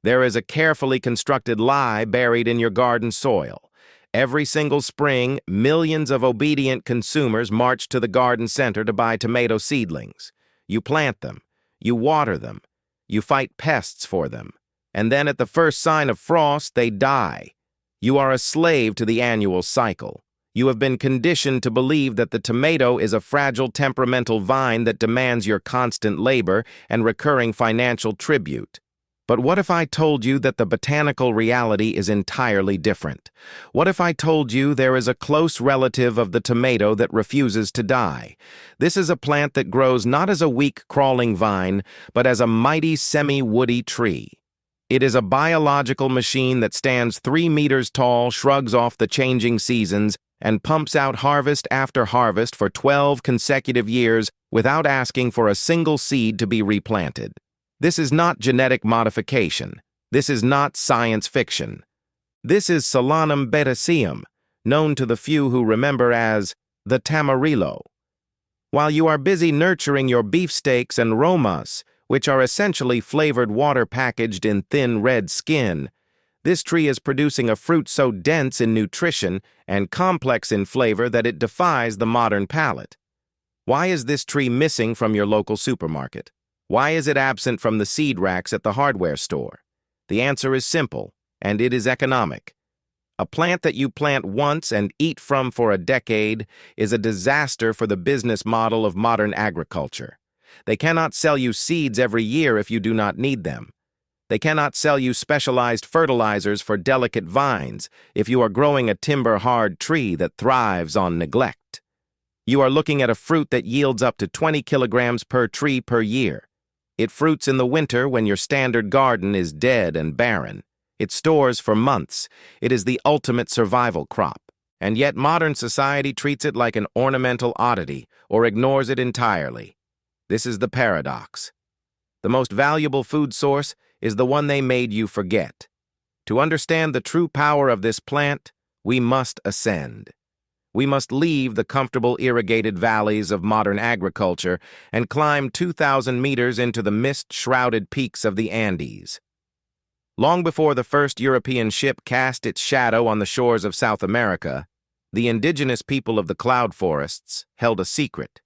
There is a carefully constructed lie buried in your garden soil. Every single spring, millions of obedient consumers march to the garden center to buy tomato seedlings. You plant them, you water them, you fight pests for them, and then at the first sign of frost, they die. You are a slave to the annual cycle. You have been conditioned to believe that the tomato is a fragile, temperamental vine that demands your constant labor and recurring financial tribute. But what if I told you that the botanical reality is entirely different? What if I told you there is a close relative of the tomato that refuses to die? This is a plant that grows not as a weak, crawling vine, but as a mighty, semi-woody tree. It is a biological machine that stands 3 meters tall, shrugs off the changing seasons, and pumps out harvest after harvest for 12 consecutive years without asking for a single seed to be replanted. This is not genetic modification. This is not science fiction. This is Solanum betaceum, known to the few who remember as the Tamarillo. While you are busy nurturing your beefsteaks and romas, which are essentially flavored water packaged in thin red skin, this tree is producing a fruit so dense in nutrition and complex in flavor that it defies the modern palate. Why is this tree missing from your local supermarket? Why is it absent from the seed racks at the hardware store? The answer is simple, and it is economic. A plant that you plant once and eat from for a decade is a disaster for the business model of modern agriculture. They cannot sell you seeds every year if you do not need them. They cannot sell you specialized fertilizers for delicate vines if you are growing a timber-hard tree that thrives on neglect. You are looking at a fruit that yields up to 20 kilograms per tree per year. It fruits in the winter when your standard garden is dead and barren. It stores for months. It is the ultimate survival crop. And yet modern society treats it like an ornamental oddity or ignores it entirely. This is the paradox. The most valuable food source is the one they made you forget. To understand the true power of this plant, we must ascend. We must leave the comfortable irrigated valleys of modern agriculture and climb 2,000 meters into the mist-shrouded peaks of the Andes. Long before the first European ship cast its shadow on the shores of South America, the indigenous people of the cloud forests held a secret.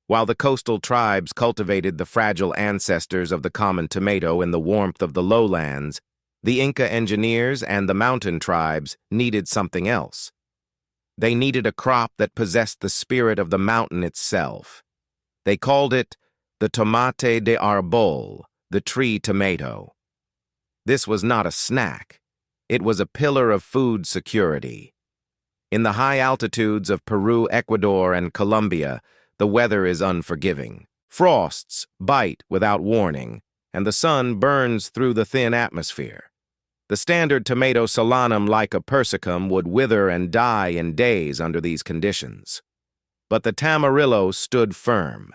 While the coastal tribes cultivated the fragile ancestors of the common tomato in the warmth of the lowlands, the Inca engineers and the mountain tribes needed something else. They needed a crop that possessed the spirit of the mountain itself. They called it the tomate de arbol, the tree tomato. This was not a snack. It was a pillar of food security. In the high altitudes of Peru, Ecuador, and Colombia, the weather is unforgiving. Frosts bite without warning, and the sun burns through the thin atmosphere. The standard tomato Solanum, like a persicum, would wither and die in days under these conditions. But the Tamarillo stood firm.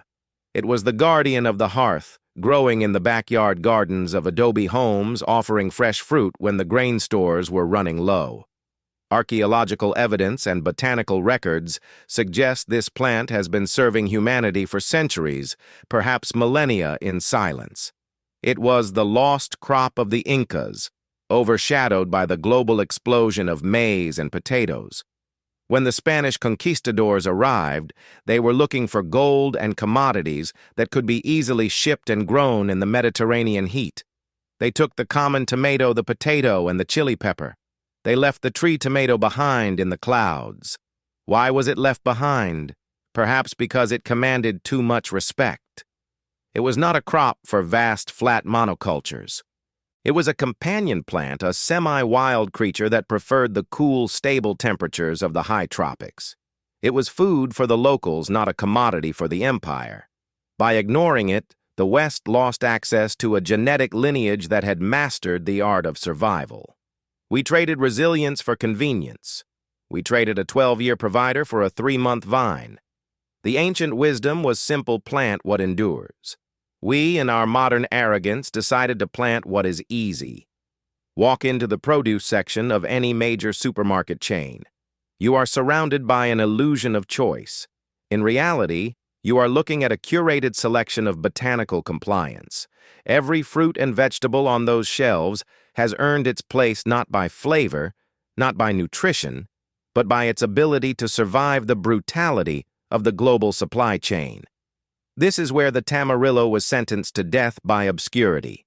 It was the guardian of the hearth, growing in the backyard gardens of adobe homes, offering fresh fruit when the grain stores were running low. Archaeological evidence and botanical records suggest this plant has been serving humanity for centuries, perhaps millennia, in silence. It was the lost crop of the Incas, overshadowed by the global explosion of maize and potatoes. When the Spanish conquistadors arrived, they were looking for gold and commodities that could be easily shipped and grown in the Mediterranean heat. They took the common tomato, the potato, and the chili pepper. They left the tree tomato behind in the clouds. Why was it left behind? Perhaps because it commanded too much respect. It was not a crop for vast, flat monocultures. It was a companion plant, a semi-wild creature that preferred the cool, stable temperatures of the high tropics. It was food for the locals, not a commodity for the empire. By ignoring it, the West lost access to a genetic lineage that had mastered the art of survival. We traded resilience for convenience. We traded a 12-year provider for a 3-month vine. The ancient wisdom was simple: plant what endures. We, in our modern arrogance, decided to plant what is easy. Walk into the produce section of any major supermarket chain. You are surrounded by an illusion of choice. In reality, You are looking at a curated selection of botanical compliance. Every fruit and vegetable on those shelves has earned its place not by flavor, not by nutrition, but by its ability to survive the brutality of the global supply chain. This is where the Tamarillo was sentenced to death by obscurity.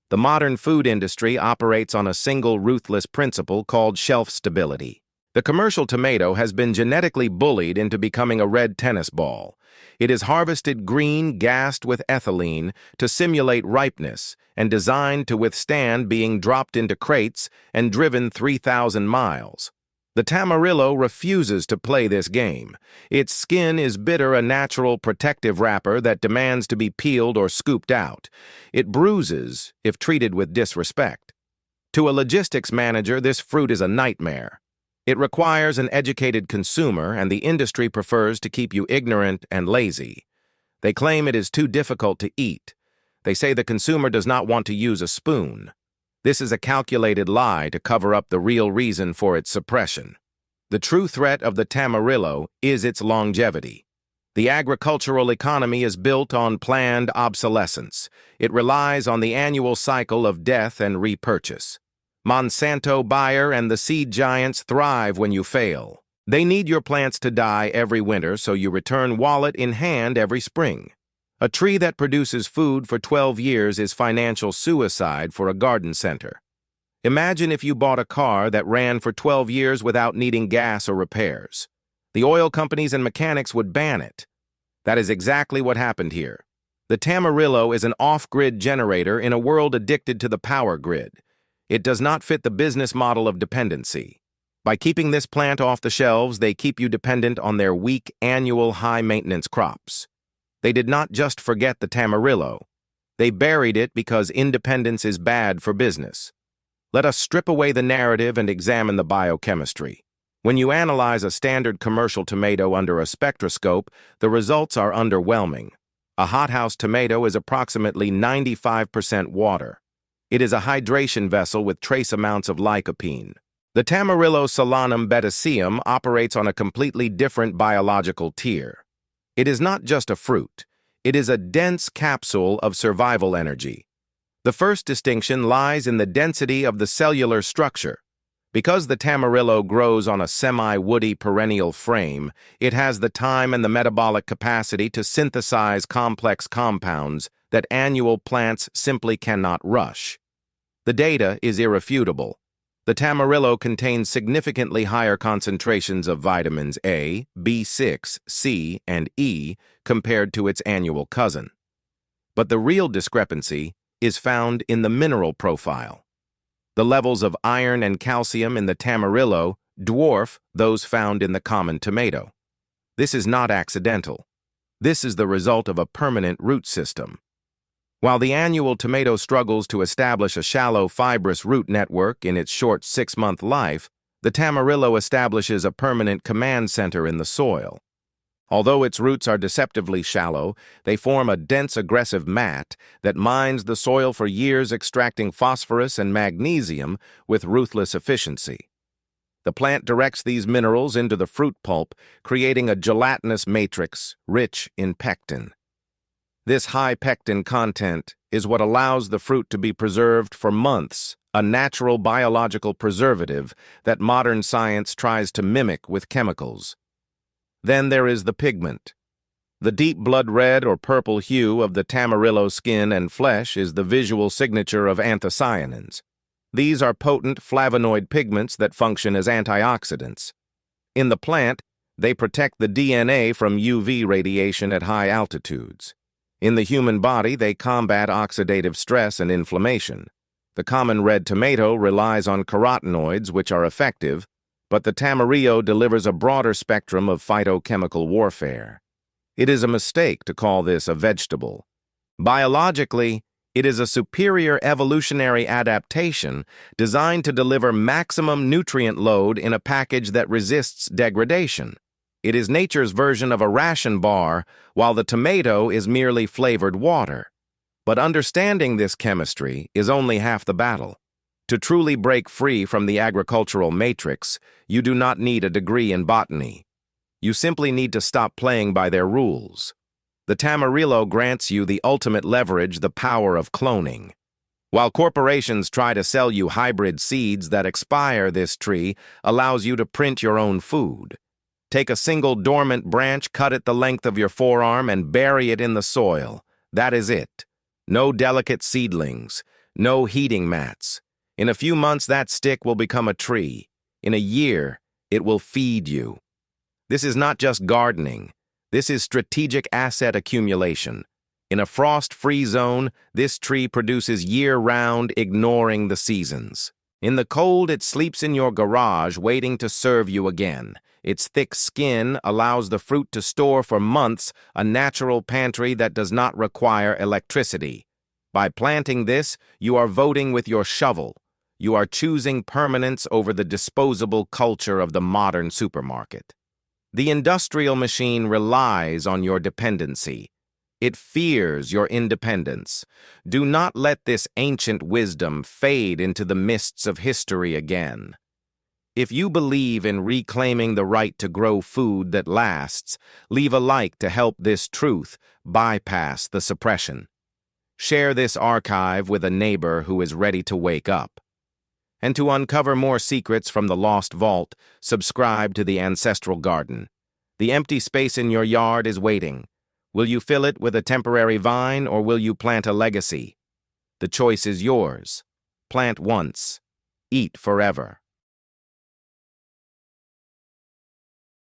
The modern food industry operates on a single ruthless principle called shelf stability. The commercial tomato has been genetically bullied into becoming a red tennis ball. It is harvested green, gassed with ethylene to simulate ripeness and designed to withstand being dropped into crates and driven 3,000 miles. The Tamarillo refuses to play this game. Its skin is bitter, a natural protective wrapper that demands to be peeled or scooped out. It bruises if treated with disrespect. To a logistics manager, this fruit is a nightmare. It requires an educated consumer, and the industry prefers to keep you ignorant and lazy. They claim it is too difficult to eat. They say the consumer does not want to use a spoon. This is a calculated lie to cover up the real reason for its suppression. The true threat of the Tamarillo is its longevity. The agricultural economy is built on planned obsolescence. It relies on the annual cycle of death and repurchase. Monsanto, Bayer, and the seed giants thrive when you fail. They need your plants to die every winter, so you return wallet in hand every spring. A tree that produces food for 12 years is financial suicide for a garden center. Imagine if you bought a car that ran for 12 years without needing gas or repairs. The oil companies and mechanics would ban it. That is exactly what happened here. The Tamarillo is an off-grid generator in a world addicted to the power grid. It does not fit the business model of dependency. By keeping this plant off the shelves, they keep you dependent on their weak, annual, high-maintenance crops. They did not just forget the Tamarillo. They buried it because independence is bad for business. Let us strip away the narrative and examine the biochemistry. When you analyze a standard commercial tomato under a spectroscope, the results are underwhelming. A hothouse tomato is approximately 95% water. It is a hydration vessel with trace amounts of lycopene. The Tamarillo Solanum betaceum operates on a completely different biological tier. It is not just a fruit. It is a dense capsule of survival energy. The first distinction lies in the density of the cellular structure. Because the Tamarillo grows on a semi-woody perennial frame, it has the time and the metabolic capacity to synthesize complex compounds that annual plants simply cannot rush. The data is irrefutable. The Tamarillo contains significantly higher concentrations of vitamins A, B6, C, and E compared to its annual cousin. But the real discrepancy is found in the mineral profile. The levels of iron and calcium in the Tamarillo dwarf those found in the common tomato. This is not accidental. This is the result of a permanent root system. While the annual tomato struggles to establish a shallow, fibrous root network in its short 6-month life, the Tamarillo establishes a permanent command center in the soil. Although its roots are deceptively shallow, they form a dense, aggressive mat that mines the soil for years, extracting phosphorus and magnesium with ruthless efficiency. The plant directs these minerals into the fruit pulp, creating a gelatinous matrix rich in pectin. This high pectin content is what allows the fruit to be preserved for months, a natural biological preservative that modern science tries to mimic with chemicals. Then there is the pigment. The deep blood red or purple hue of the Tamarillo skin and flesh is the visual signature of anthocyanins. These are potent flavonoid pigments that function as antioxidants. In the plant, they protect the DNA from UV radiation at high altitudes. In the human body, they combat oxidative stress and inflammation. The common red tomato relies on carotenoids, which are effective, but the Tamarillo delivers a broader spectrum of phytochemical warfare. It is a mistake to call this a vegetable. Biologically, it is a superior evolutionary adaptation designed to deliver maximum nutrient load in a package that resists degradation. It is nature's version of a ration bar, while the tomato is merely flavored water. But understanding this chemistry is only half the battle. To truly break free from the agricultural matrix, you do not need a degree in botany. You simply need to stop playing by their rules. The Tamarillo grants you the ultimate leverage, the power of cloning. While corporations try to sell you hybrid seeds that expire, this tree allows you to print your own food. Take a single dormant branch, cut it the length of your forearm, and bury it in the soil. That is it. No delicate seedlings, no heating mats. In a few months, that stick will become a tree. In a year, it will feed you. This is not just gardening. This is strategic asset accumulation. In a frost-free zone, this tree produces year-round, ignoring the seasons. In the cold, it sleeps in your garage, waiting to serve you again. Its thick skin allows the fruit to store for months, a natural pantry that does not require electricity. By planting this, you are voting with your shovel. You are choosing permanence over the disposable culture of the modern supermarket. The industrial machine relies on your dependency. It fears your independence. Do not let this ancient wisdom fade into the mists of history again. If you believe in reclaiming the right to grow food that lasts, leave a like to help this truth bypass the suppression. Share this archive with a neighbor who is ready to wake up. And to uncover more secrets from the lost vault, subscribe to the Ancestral Garden. The empty space in your yard is waiting. Will you fill it with a temporary vine, or will you plant a legacy? The choice is yours. Plant once. Eat forever.